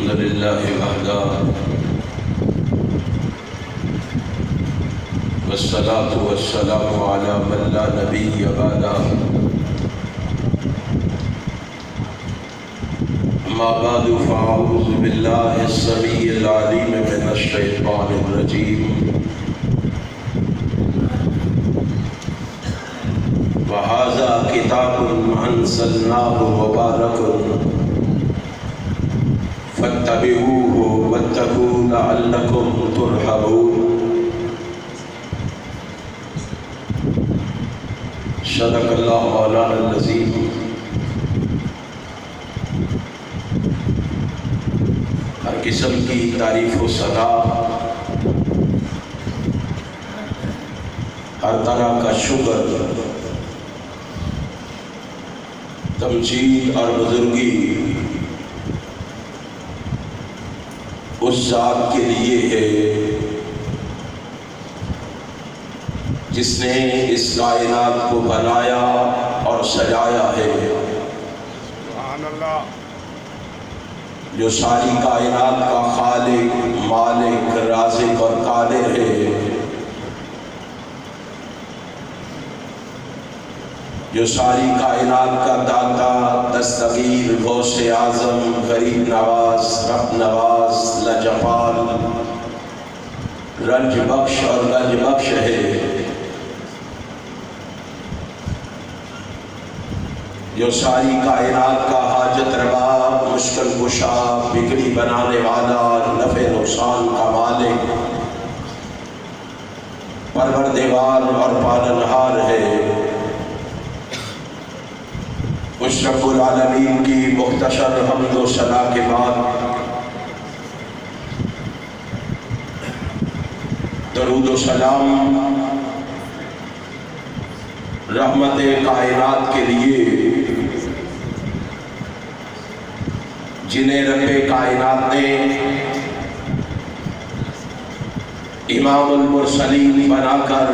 الحمد لله وحده والصلاة والسلام على من لا نبي بعده أما بعد فأعوذ بالله السميع العليم من الشيطان الرجيم وهذا كتاب أنزلناه مبارك فاتبعوه واتقوا لعلكم ترحمون صدق اللہ مولانا العظیم۔ ہر قسم کی تعریف و ثنا، ہر طرح کا شکر، تمجید اور بزرگی اس ذات کے لیے ہے جس نے اس کائنات کو بنایا اور سجایا ہے، سبحان اللہ، جو ساری کائنات کا خالق، مالک، رازق اور قادر ہے، جو ساری کائنات کا داتا، دستگیر، غوث اعظم، غریب نواز، رب نواز، لجپال، رنج بخش اور گنج بخش ہے، جو ساری کائنات کا حاجت روا، مشکل کشا، بگڑی بنانے والا، نفع نقصان کا مالک، پروردگار اور پالنہار ہے۔ اس رب العالمین کی مختصر حمد و ثنا کے بعد درود و سلام رحمت کائنات کے لیے، جنہیں رب کائنات نے امام المرسلین بنا کر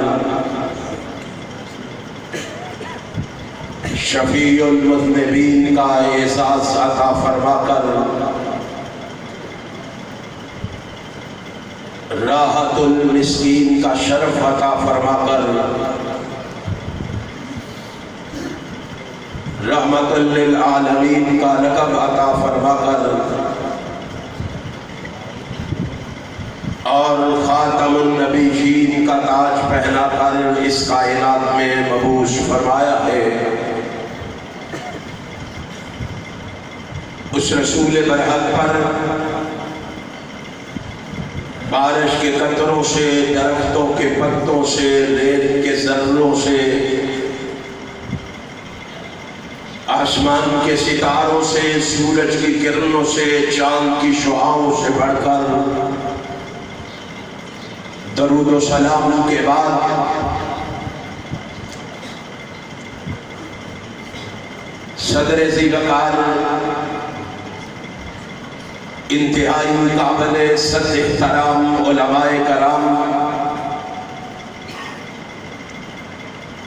شفیع المذنبین کا اعزاز عطا فرما کر راحت المسکین کا شرف عطا فرما کر رحمت للعالمین کا لقب عطا فرما کر اور خاتم النبیین کا تاج پہنا کر اس کائنات میں مبعوث فرمایا ہے۔ اس رسول برحق پر بارش کے قطروں سے، درختوں کے پتوں سے، ریت کے ذروں سے، آسمان کے ستاروں سے، سورج کی کرنوں سے، چاند کی شعاعوں سے بڑھ کر درود و سلام کے بعد صدر ذی وقار، انتہائی قابل صد احترام علماء کرام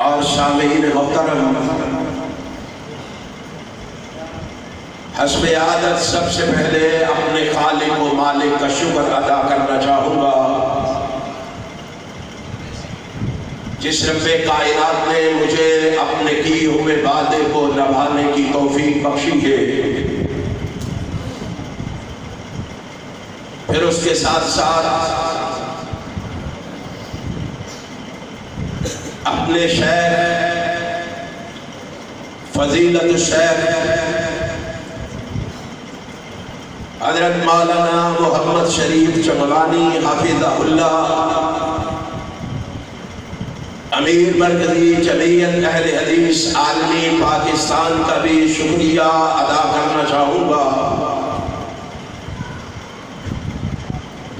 اور سامعین محترم، حسب عادت سب سے پہلے اپنے خالق و مالک کا شکر ادا کرنا چاہوں گا، جس رب کائنات نے مجھے اپنے کیے ہوئے وعدے کو نبھانے کی توفیق بخشی ہے۔ پھر اس کے ساتھ ساتھ اپنے شیخ فضیلت الشیخ حضرت مولانا محمد شریف چمرانی حافظہ اللہ، امیر مرکزی جمعیت اہل حدیث عالمی پاکستان کا بھی شکریہ ادا کرنا چاہوں گا،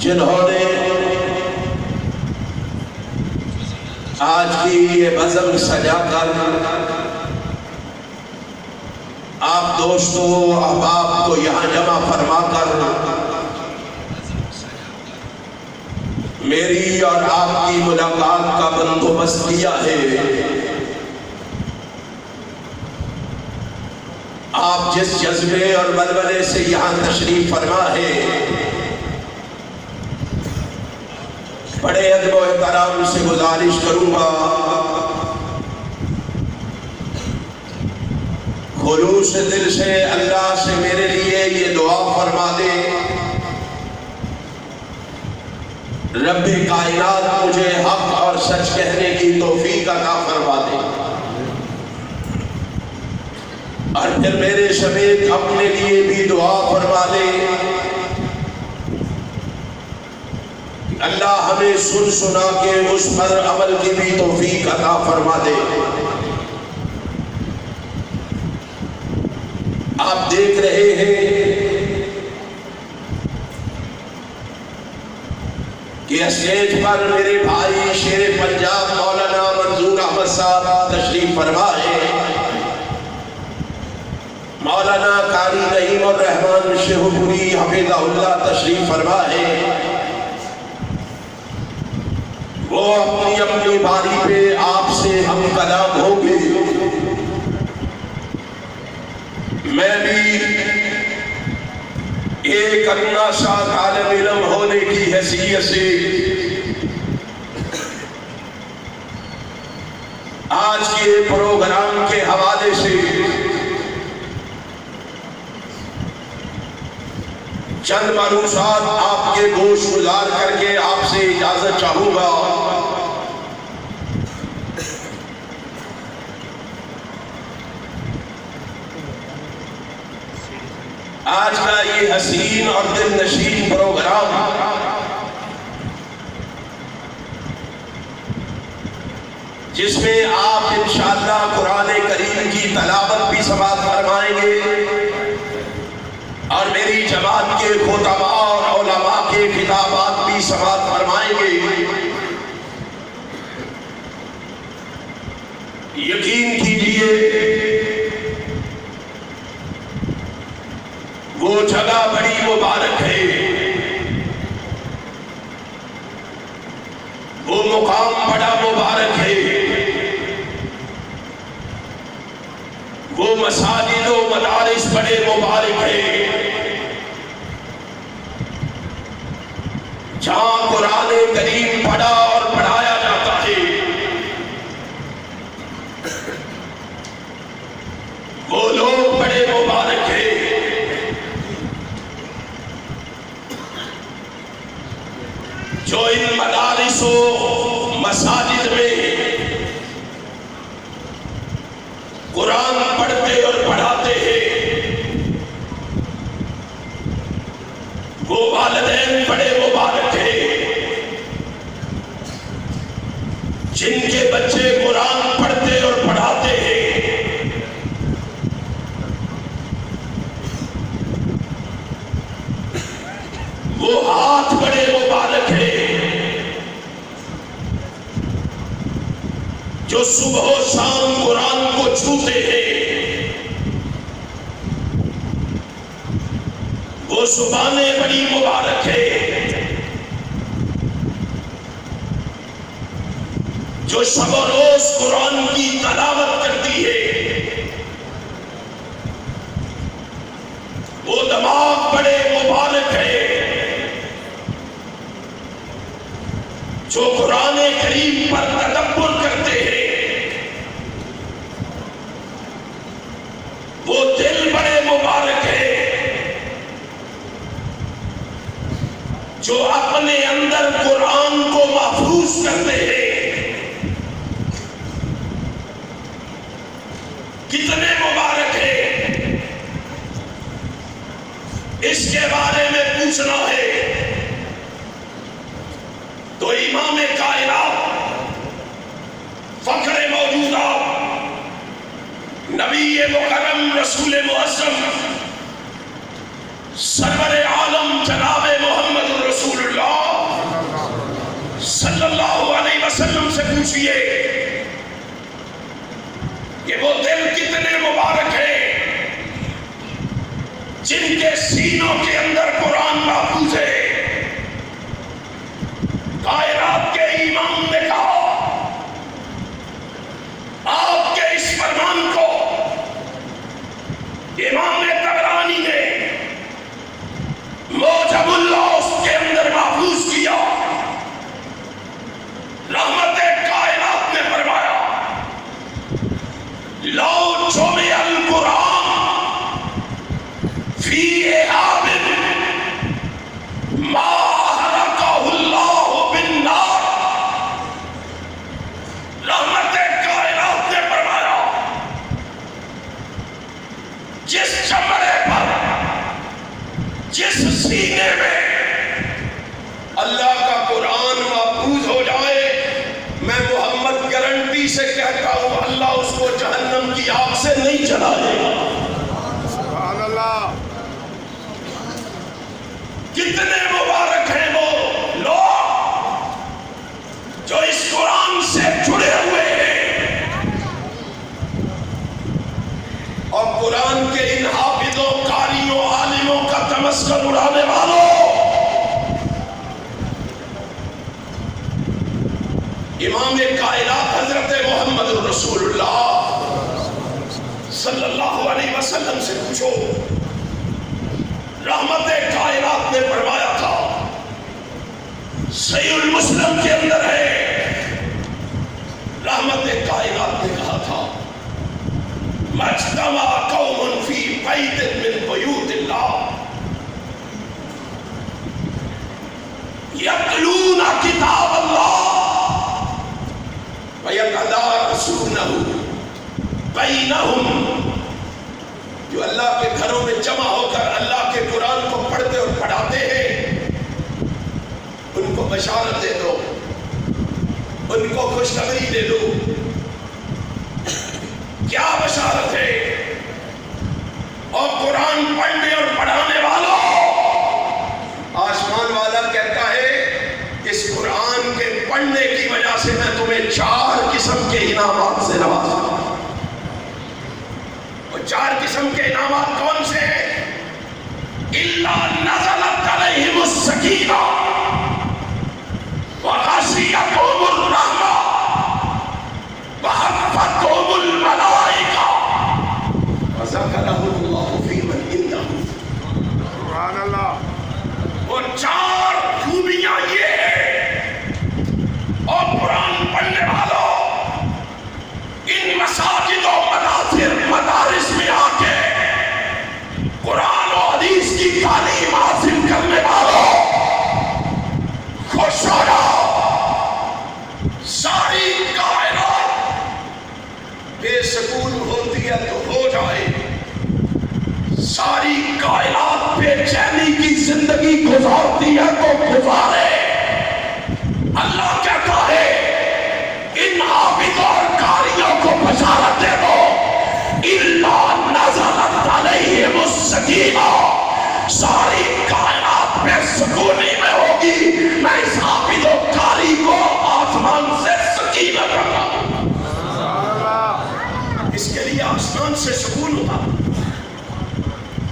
جنہوں نے آج کی یہ بزم سجا کر آپ دوستوں احباب کو یہاں جمع فرما کر میری اور آپ کی ملاقات کا بندوبست کیا ہے۔ آپ جس جذبے اور ولولے سے یہاں تشریف فرما ہے، بڑے ادب و احترام سے گزارش کروں گا خلوص دل سے اللہ سے میرے لیے یہ دعا فرما دے، رب کائنات مجھے حق اور سچ کہنے کی توفیق عطا فرما دے، اور پھر میرے سمیت اپنے لیے بھی دعا فرما دے، اللہ ہمیں سن سنا کے اس پر عمل کی بھی توفیق عطا فرما دے۔ آپ دیکھ رہے ہیں کہ اسٹیج پر میرے بھائی شیر پنجاب مولانا منظور احمد صاحب تشریف فرما ہے، مولانا قاری نعیم الرحمن شیخ پوری حفظہ اللہ تشریف فرما ہے، وہ اپنی اپنی باری پہ آپ سے ہم کلام ہوں گے۔ میں بھی ایک ادنا سا طالب علم ہونے کی حیثیت سے آج کے پروگرام کے حوالے سے چند ملحوظات آپ کے گوش گزار کر کے آپ سے اجازت چاہوں گا۔ آج کا یہ حسین اور دل نشین پروگرام جس میں آپ انشاءاللہ قرآن کریم کی تلاوت بھی سماعت فرمائیں گے اور میری جماعت کے خطباء اور علماء کے خطابات بھی سماعت فرمائیں گے، یقین کیجئے وہ جگہ بڑی مبارک ہے، وہ مقام بڑا مبارک ہے، وہ مساجد و مدارس بڑے مبارک ہے، جہاں قرآن کریم پڑھا اور پڑھایا جاتا ہے، وہ لوگ بڑے مبارک ہیں، جو ان مدارس و مساجد میں قرآن پڑھتے اور پڑھاتے ہیں، وہ والدین بڑے مبارک ہیں، جن کے بچے قرآن پڑھتے اور پڑھاتے ہیں، وہ ہاتھ بڑے مبارک ہیں، جو صبح و شام قرآن کو چھوتے ہیں، وہ زبانیں بڑی مبارک ہیں، جو شب و روز قرآن کی تلاوت کرتی ہے، وہ دماغ بڑے مبارک ہیں، جو قرآن کریم پر تدبر کرتے ہیں، وہ دل بڑے مبارک ہیں، جو اپنے اندر قرآن کو محفوظ کرتے ہیں، کتنے مبارک ہیں، اس کے بارے میں پوچھنا ہے تو امام کائنات، فخر موجودات، نبی مکرم رسول معظم سرور عالم جناب محمد رسول اللہ صلی اللہ علیہ وسلم سے پوچھئے کہ وہ دل کتنے مبارک ہیں جن کے سینوں کے اندر قرآن محفوظ ہے۔ کائنات کے امام نے کہا آپ کے اس فرمان کو جس سینے میں اللہ کا قرآن محفوظ ہو جائے، میں محمد گارنٹی سے کہتا ہوں اللہ اس کو جہنم کی آگ سے نہیں جلائے گا۔ سبحان اللہ۔ کتنے مبارک ہیں وہ لوگ جو اس قرآن سے جڑے ہوئے ہیں اور قرآن کے ان حافظوں، قاریوں، عالموں کا تمسخر اڑانے والوں۔ امام کائنات حضرت محمد رسول اللہ صلی اللہ علیہ وسلم سے پوچھو، رحمت کائنات نے فرمایا تھا، صحیح المسلم کے اندر ہے، رحمت کائنات نے کہا تھا مجتمع قوم فی بیت من بیوت اللہ یتلون کتاب اللہ وَيَتَدَارَسُونَهُ بَيْنَهُمْ، جو اللہ کے گھروں میں جمع ہو کر اللہ کے قرآن کو پڑھتے اور پڑھاتے ہیں، ان کو بشارت دے دو، ان کو خوشخبری دے دو۔ کیا بشارت ہے؟ اور قرآن پڑھنے اور پڑھانے والوں، آسمان والا کہتا ہے اس قرآن کے پڑھنے کی وجہ سے میں تمہیں 4 قسم کے انعامات سے نوازوں گا۔ اور 4 قسم کے انعامات کون سے ہیں؟ اِلَّا نَزَلَتْ عَلَيْهِمُ السَّكِینَةُ وَغَشِيَتْهُمُ الرَّحْمَةُ وَحَفَّتْهُمُ الْمَلَائِکَةُ وَذَكَرَهُمُ اللَّهُ فِی مَنْ عِندَهُ۔ سبحان اللہ۔ اور 4 خوبیاں یہ ہیں۔ اور قرآن پڑھنے والوں، ان مساجد و مدارس میں آ کے قرآن و حدیث کی تعلیم حاصل کرنے والوں، خوش ہو جاؤ۔ ساری کائنات بے سکون ہوتی ہے تو ہو جائے، ساری کائنات بے چینی کی زندگی گزارتی ہے تو گزارے۔ اللہ کہتا ہے ان حافظ اور قاریوں کو بشارت دے دو، اِلَّا نَزَلَتْ عَلَيْهِمُ السَّکِینَةُ، ساری کائنات میں سکونی میں ہوگی، میں اس حافظ و قاری کو آسمان سے سکینت عطا کروں۔ اس کے لیے آسمان سے سکون ہوتا۔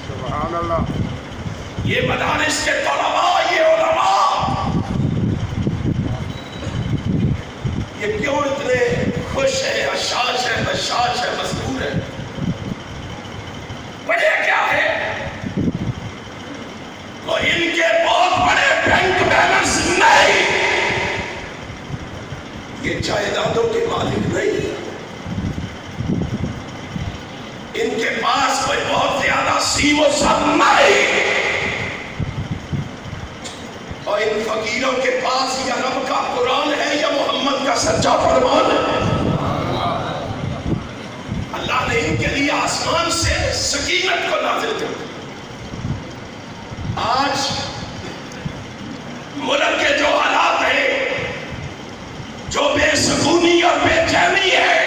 سبحان اللہ۔ یہ مدارس کے طلباء، یہ علماء، یہ کیوں اتنے خوش ہیں، حشاش ہے، بشاش ہے، مسرور ہے؟ وجہ کیا ہے؟ وہ ان کے بہت بڑے بینک بیلنس نہیں، یہ جائیدادوں کے مالک نہیں، ان کے پاس کوئی بہت زیادہ سیم و سر نہیں، اور ان فقیروں کے پاس یا رب کا قرآن ہے یا محمد کا سچا فرمان ہے۔ اللہ نے ان کے لیے آسمان سے سکینت کو نازل کر دیا۔ آج ملک کے جو حالات ہیں، جو بے سکونی اور بے چینی ہے،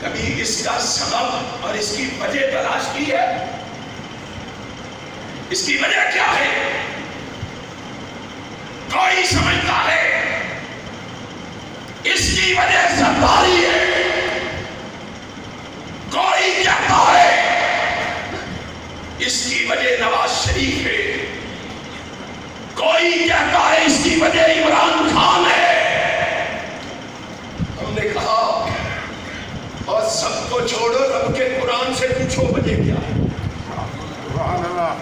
کبھی اس کا سبب اور اس کی وجہ تلاش کی ہے؟ اس کی وجہ کیا ہے؟ کوئی سمجھتا ہے اس کی وجہ سرداری ہے، کوئی کہتا ہے اس کی وجہ نواز شریف ہے، کوئی کہتا ہے اس کی وجہ عمران خان ہے۔ ہم نے کہا اور سب کو چھوڑو، رب کے قرآن سے پوچھو وجہ کیا ہے۔ سبحان اللہ۔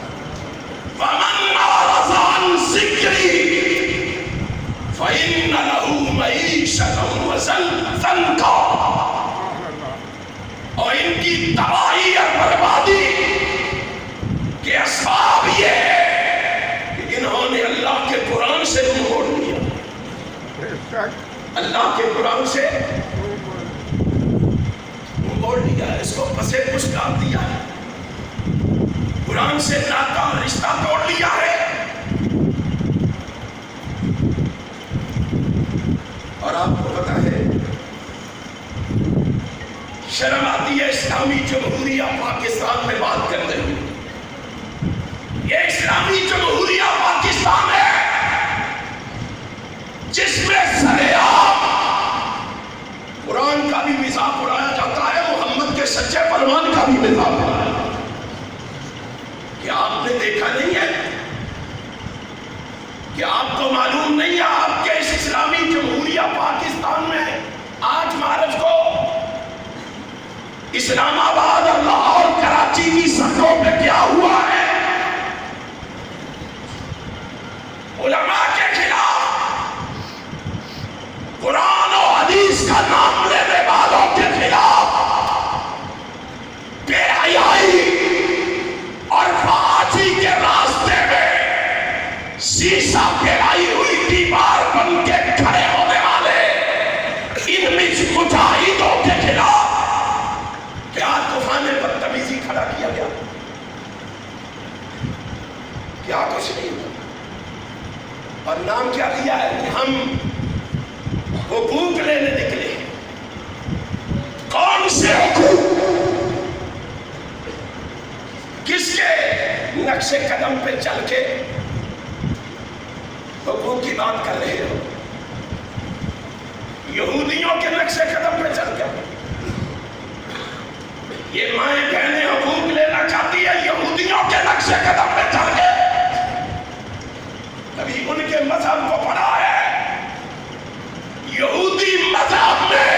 وَمَنْ أَعْرَضَ عَنْ ذِكْرِي فَإِنَّ لَهُ مَعِيشَةً ضَنكًا، اور ان کی تباہی اور بربادی کے اسباب یہ ہے کہ انہوں نے اللہ کے قرآن سے منہ موڑ لیا، اللہ کے قرآن سے منہ موڑ لیا، اس کو پسے پش ڈال دیا ہے۔ قرآن سے ناتا اور رشتہ توڑ لیا ہے، اور آپ کو پتا ہے شرم آتی ہے اسلامی جمہوریہ پاکستان میں بات کرتے ہوئے. یہ اسلامی جمہوریہ پاکستان ہے جس میں سرعام قرآن کا بھی مذاق اڑایا جاتا ہے، محمد کے سچے فرمان کا بھی مذاق اڑایا جاتا ہے. کیا آپ نے دیکھا نہیں ہے؟ کیا آپ کو معلوم نہیں ہے آپ کے اس اسلامی جمہوریہ پاکستان میں 8 مارچ کو اسلام آباد اور لاہور کراچی کی سڑکوں پہ کیا ہوا ہے؟ علماء کے خلاف، قرآن و حدیث کا نام لینے والوں کے خلاف بے حیائی اور فحاشی کے راستے میں شیشہ پھیلائی ہوئی دیوار بن کے کھڑے ہونے والے ان مجاہدوں کے خلاف کیا طوفان بدتمیزی کھڑا کیا گیا؟ کیا کچھ نہیں ہوا. اور نام کیا دیا ہے کہ ہم حقوق لینے نکلے. کون سے حقوق؟ کس کے نقش قدم پہ چل کے حقوق کی بات کر رہے ہو؟ یہودیوں کے نقش قدم پہ چل کے. یہ مائیں بہنیں حقوق لینا چاہتی ہے یہودیوں کے نقش قدم پہ چل کے. کبھی ان کے مذہب کو پڑھا ہے؟ یہودی مذہب میں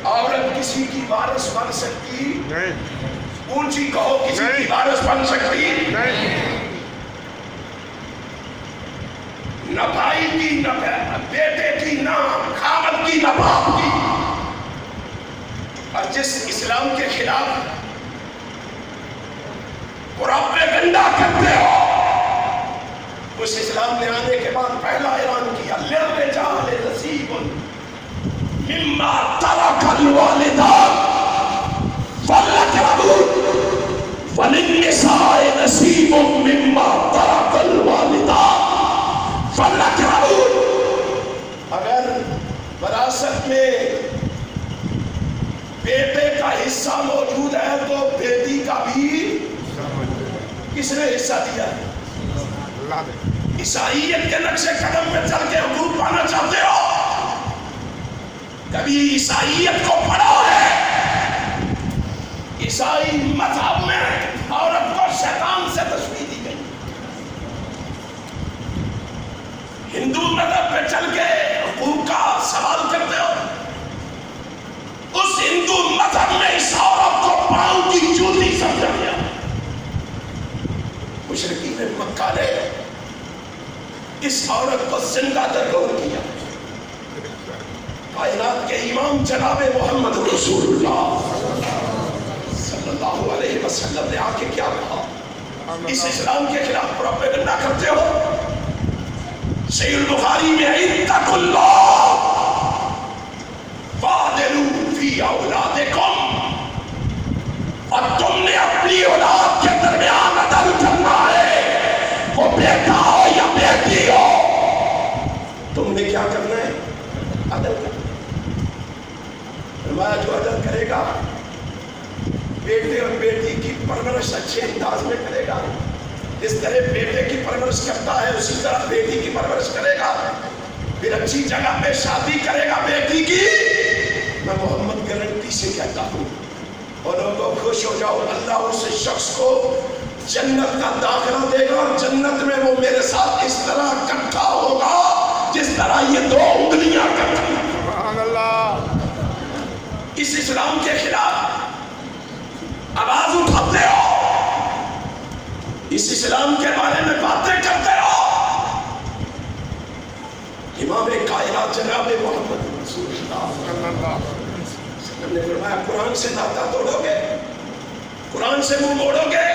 عورت کسی کی وارث بن سکتی؟ اونچی کہو، کسی کی وارث بن سکتی؟ نہ بھائی کی، نہ بیٹے کی، نہ خاوند کی، نہ باپ کی. اور جس اسلام کے خلاف پروپیگنڈا کرتے ہو، اس اسلام نے آنے کے بعد پہلا اعلان کیا للرجال نصیب مما ترک الوالدان والاقربون وللنساء نصیب مما ترک الوالدان والاقربون. اگر وراثت میں بیٹے کا حصہ موجود ہے تو بیٹی کا بھی کس نے حصہ دیا ہے؟ عیسائیت کے نقش قدم پہ چل کے حقوق پانا چاہتے ہو؟ کبھی عیسائیت کو پڑھا ہے؟ عیسائی مذہب میں عورت کو شیطان سے تشبیہ دی گئی. ہندو مذہب پہ چل کے حقوق کا سوال کرتے ہو؟ اس ہندو مذہب میں اس عورت کو پاؤں کی جوتی سمجھا گیا. مشرکین مکہ نے اس عورت کو زندہ درگور کیا. کائنات کے امام جناب محمد رسول اللہ صلی اللہ علیہ وسلم نے آ کے کیا کہا؟ اس اسلام کے خلاف پروپیگنڈا کرتے ہو؟ صحیح البخاری میں اتقوا اللہ وعدلوا فی اولادکم، اور تم نے اپنی اولاد کے درمیان عدل کرنا ہے، وہ بیٹا ہو یا بیٹی ہو، تم نے کیا کرنا ہے؟ عدل کرنا. فرمایا جو عدل کرے گا بیٹے اور بیٹی کی پرورش اچھے انداز میں کرے گا، جس طرح بیٹے کی پرورش کرتا ہے اسی طرح بیٹی کی پرورش کرے گا، پھر اچھی جگہ پہ شادی کرے گا بیٹی کی. میں محمد گارنٹی سے کہتا ہوں، اور لوگوں خوش ہو جاؤ، اللہ اس شخص کو جنت کا داخلہ دے گا، اور جنت میں وہ میرے ساتھ اس طرح اکٹھا ہوگا جس طرح یہ 2 انگلیاں اکٹھی. سبحان اللہ. اس اسلام کے خلاف آواز اٹھاتے ہو، اس اسلام کے بارے میں باتیں کرتے ہو. امام کائنات جناب محمد رسول اللہ نے فرمایا قرآن سے ناتا توڑو گے، قرآن سے منہ موڑو گے،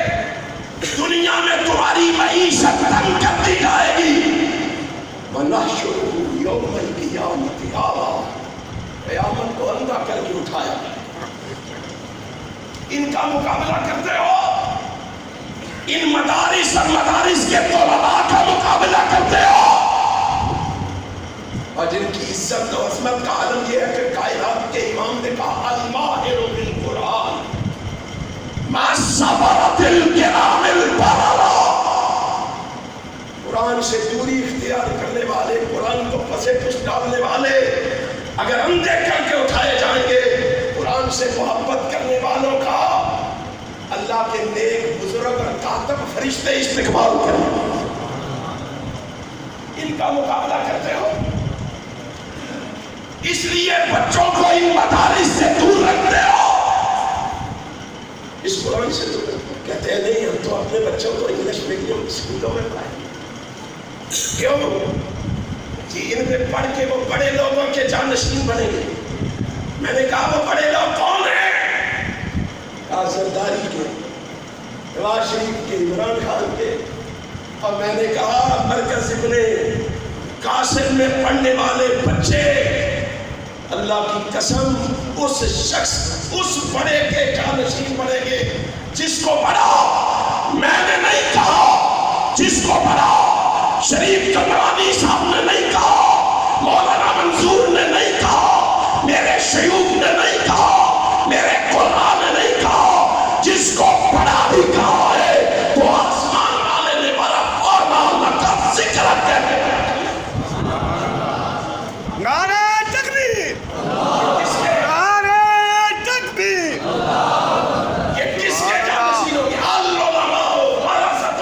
دنیا میں تمہاری معیشت تنگ کر دی جائے گی. وَنَحْشُرُهُ يَوْمَ الْقِيَامَةِ أَعْمَىٰ، قیامت کو اندھا کر کے اٹھایا. ان کا مقابلہ کرتے ہو ان مدارس اور مدارس کے طلباء کا مقابلہ کرتے ہو، اور جن کی عزت و عظمت کا عالم یہ ہے کہ کائنات کے امام نے کہا الماہر بالقرآن ما صبرت الکرام البررا، قرآن سے دوری اختیار کرنے والے، قرآن کو پسے پش ڈالنے والے اگر اندھے کر کے اٹھائے جائیں گے، قرآن سے محبت کرنے والوں کا اللہ کے نیک بزرگ اور کاتب فرشتے استقبال کریں، ان کا مقابلہ کرتے ہو، اس لیے بچوں کو ان مدارس سے دور رکھتے ہو، اس قرآن سے دور رکھتے ہو۔ کہتے ہیں نہیں ہم تو اپنے بچوں کو انگلش میڈیم اسکولوں میں پڑھائیں، کیوں؟ جی ان میں پڑھ کے وہ بڑے لوگوں کے جانشین بنیں گے۔ میں نے کہا وہ بڑے لوگ کون ہیں؟ کہا زرداری کے، نواز شریف کے، عمران خان کے، اور میں نے کہا مرکز ابن قاسم میں پڑھنے والے بچے اللہ کی قسم اس شخص اس بڑے کے جانشین بنیں گے جس کو پڑھا میں نے نہیں کہا، جس کو پڑھا شریف کمرانی صاحب نے نہیں کہا، مولانا منصور نے نہیں کہا، میرے شیوخ نے نہیں کہا، میرے قرآن نے نہیں کہا، جس کو پڑھا بھی کہا ہے تو آسمان والے نے بڑا فرمان کا ذکر کرتے ہیں۔ نعرہ تکبیر، نعرہ تکبیر، یہ کس کے جانشین ہوگی؟ العلماء ورثۃ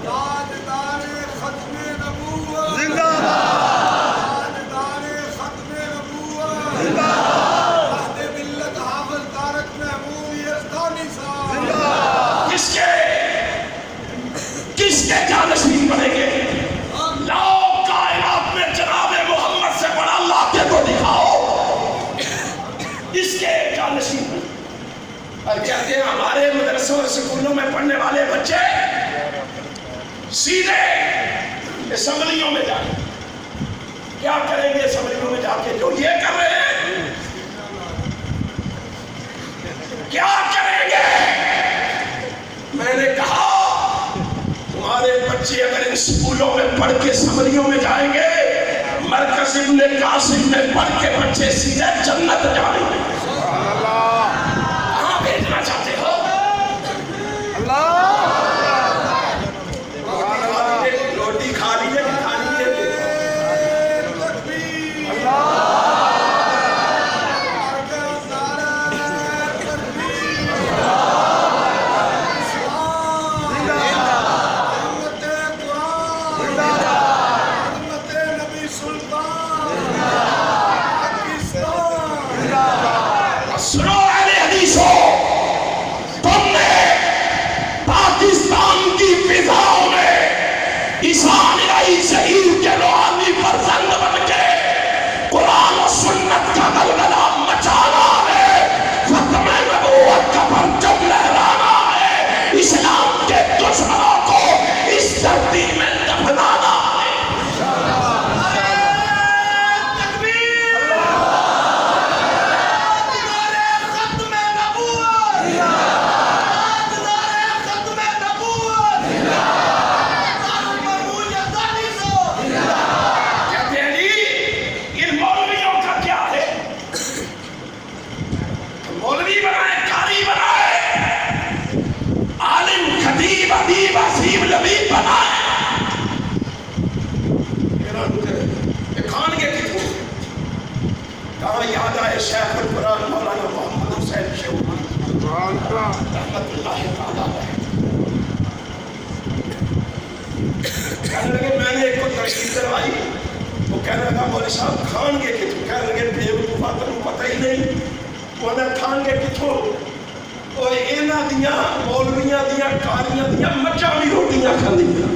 تاجدار ختم نبوت، زندہ باد، تاجدار ختم نبوت، زندہ باد، مہد ملت حافظ طارق محمود یزدانی صاحب، کس کے جانشین بنیں گے؟ لاؤ کائنات میں جناب محمد سے بڑا لاتے کو دکھاؤ، اس کے جانشین بنیں۔ اور کہتے ہیں ہمارے مدرسوں اور سکولوں میں پڑھنے والے بچے سیدھے اسمبلیوں میں جائیں، کیا کریں گے اسمبلیوں میں جا کے؟ جو یہ کر رہے ہیں کیا کریں گے؟ میں نے کہا تمہارے بچے اگر ان سکولوں میں پڑھ کے اسمبلیوں میں جائیں گے، مرکز ابن قاسم میں پڑھ کے بچے سیدھے جنت جائیں گے۔ کہاں بھیجنا چاہتے ہو؟ روٹی کھا لیجیے کہ کھا لیجیے؟ سنو اہل حدیثو، تم نے پاکستان کی فضاؤں میں عیسیٰ علیہ شہید کے روحانی فرزند بن کے قرآن و سنت کا غلغلہ مچانا ہے، ختم نبوت کا پرچم لہرانا ہے، اسلام کے دشمنوں کو اس دھرتی میں دفنانا ہے۔ ادیب عظیم لبیب بنائے، کھان کے کتوں کہاں یاد آئے شیخ القرآن مولانا محمد حسین شیخ رحمت اللہ تعالیٰ کہنے لگے میں نے ایک کو تشکیل کروائی، وہ کہنے لگا مولوی صاحب کھان کے کتوں، کہنے لگے بیوقوفا تمہیں پتہ ہی نہیں، وہ نہ کھان کے کتوں اور اینا دیاں مولویاں دیاں کاریاں دیاں مچا بھی روٹیاں کھاندی ہیں،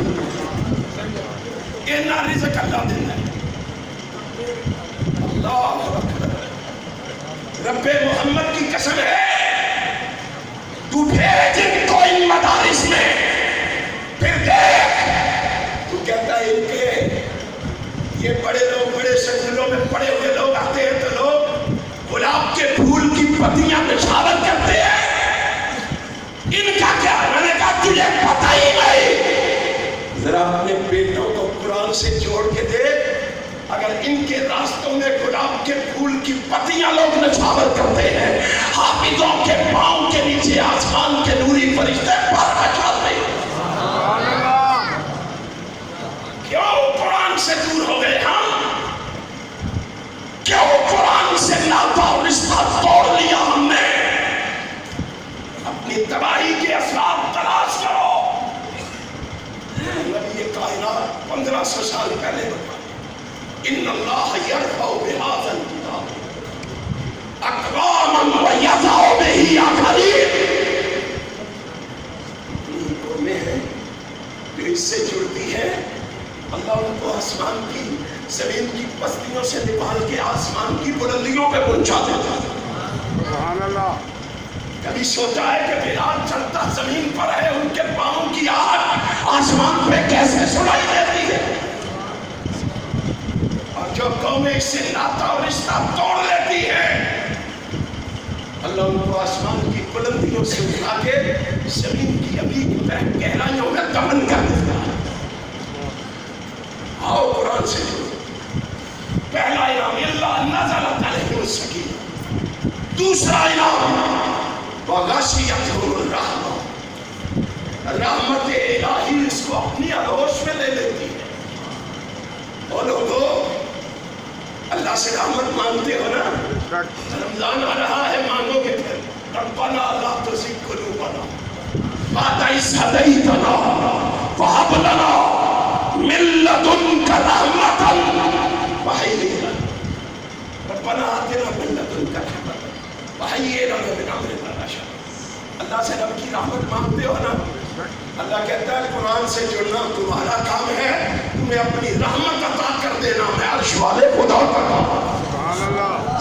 اینا رزق اللہ دینا ہے۔ اللہ اکبر، رب محمد کی قسم ہے تو بھیج ان کو ان مدارس میں، پھر دیکھ تو کہتا ہے ان کے یہ بڑے لوگ بڑے سکولوں میں پڑے ہوئے لوگ آتے ہیں تو لوگ گلاب کے پھول کی پتیاں نشاور کرتے ہیں، ان کا کیا ہے؟ تجھے پتہ ہی نہیں. ذرا اپنے بیٹوں کو قرآن سے جوڑ کے دیکھ. اگر ان کے راستوں میں گلاب کے پھول کی پتیاں لوگ نچھاور کرتے ہیں، حافظوں کے پاؤں کے نیچے آسمان کے نوری فرشتے پر بچاتے ہیں. کیوں قرآن سے دور ہو گئے ہم؟ کیوں قرآن سے ناتا اور رشتہ توڑ لیا ہم نے؟ اپنی تباہی کے اسباب تلاش کرو. نبی کائنات 1500 سال پہلے بتا ان اللہ یرفع بہذا الکتاب اقواما ویضع بہ آخرین. قومیں ہیں جو اس سے جڑتی ہے، اللہ ان کو آسمان کی زمین کی پستیوں سے نکال کے آسمان کی بلندیوں پہ پہنچا دیتا ہے. سبحان اللہ. کبھی سوچا ہے کہ بلال چلتا زمین پر ہے، ان کے پاؤں کی آہٹ آسمان پہ کیسے سنائی دیتی ہے؟ اور جو قومیں اس سے ناتا اور رشتہ توڑ لیتی ہے، اللہ ان کو آسمان کی بلندیوں سے اٹھا کے زمین کی ابھی گہرائیوں میں دفن کر دیتا ہے. آؤ قرآن سے جڑو. پہلا انعام اللہ نزلت علیہ السکینہ. دوسرا انعام وغشیتہم الرحمہ. رحمت الہی اس کو اپنی آغوش میں لے لیتی ہے. اور لوگو اللہ سے رحمت مانگتے ہو نا؟ رمضان آ رہا ہے، مانگو گے پھر ربنا لا تزغ قلوبنا بعد إذ هديتنا وهب لنا من لدنك رحمة وهيئ لنا ربنا آتنا من لدنك رحمة وهيئ لنا من أمرنا رشدا. اللہ سے رب کی رحمت مانگتے ہو نا؟ اللہ کہتا ہے قرآن سے جڑنا تمہارا کام ہے، تمہیں اپنی رحمت عطا کر دینا. میں عرش والے خدا کا کام.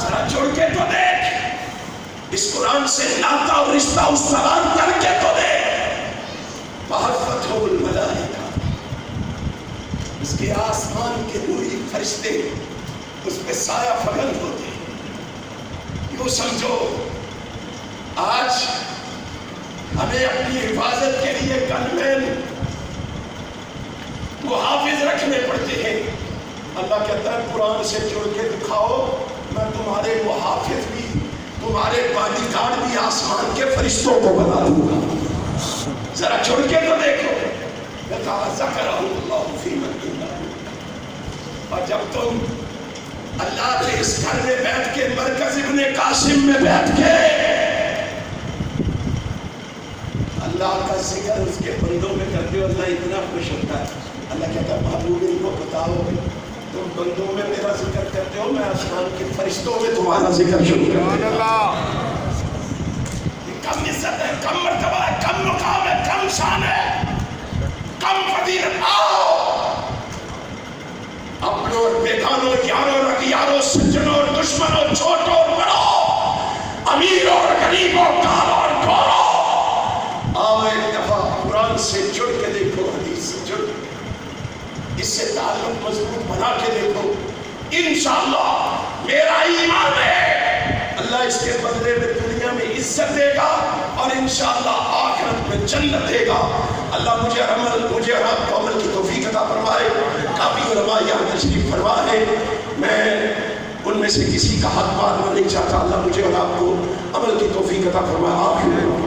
ذرا جڑ کے تو دیکھ، اس قرآن سے ناتا اور رشتہ استوار کر کے تو دیکھ. وحفتہم الملائکہ، اس کے آسمان کے نوری فرشتے اس پہ سایہ فگن ہوتے. یوں سمجھو آج ہمیں اپنی حفاظت کے لیے گنمین محافظ رکھنے پڑتے ہیں. اللہ کہتا ہے قرآن سے جڑ کے دکھاؤ، میں تمہارے محافظ بھی، تمہارے باڈی گارڈ بھی آسمان کے فرشتوں کو بنا دوں گا. ذرا جڑ کے تو دیکھو. ذکرہ اللہ فی من عنده. اور جب تم اللہ کے اس گھر میں بیٹھ کے مرکز ابن قاسم میں بیٹھ کے اللہ کا ذکر اس کے بندوں میں کرتے ہو، اللہ اتنا خوش ہوتا ہے. اللہ کہتا ہے محبوب ان کو بتاؤ تم بندوں میں میرا ذکر کرتے ہو، میں آسمان کے فرشتوں میں تمہارا ذکر شروع کر دیتا ہوں. کم عزت ہے، کم مرتبہ ہے، کم مقام ہے، کم شان ہے، کم فضیلت. آؤ اپنوں اور بیگانوں، یاروں اور اغیاروں، سجنوں اور دشمنوں، چھوٹوں اور بڑوں، امیروں اور غریبوں، کالوں اور گوروں، آؤ ایک دفعہ قرآن سے جڑ کے دیکھو، حدیث سے جڑ کے، اس سے تعلق مضبوط بنا کے دیکھو. انشاءاللہ میرا ایمان ہے اللہ اس کے بدلے میں دنیا میں عزت دے گا اور انشاءاللہ آخرت میں جنت دے گا. اللہ مجھے اور آپ کو عمل کی توفیق عطا فرمائے. کافی علماء یہاں تشریف فرما ہے، میں ان میں سے کسی کا حق مارنا نہیں چاہتا. اللہ مجھے اور آپ کو عمل کی توفیق عطا فرمائے. آخر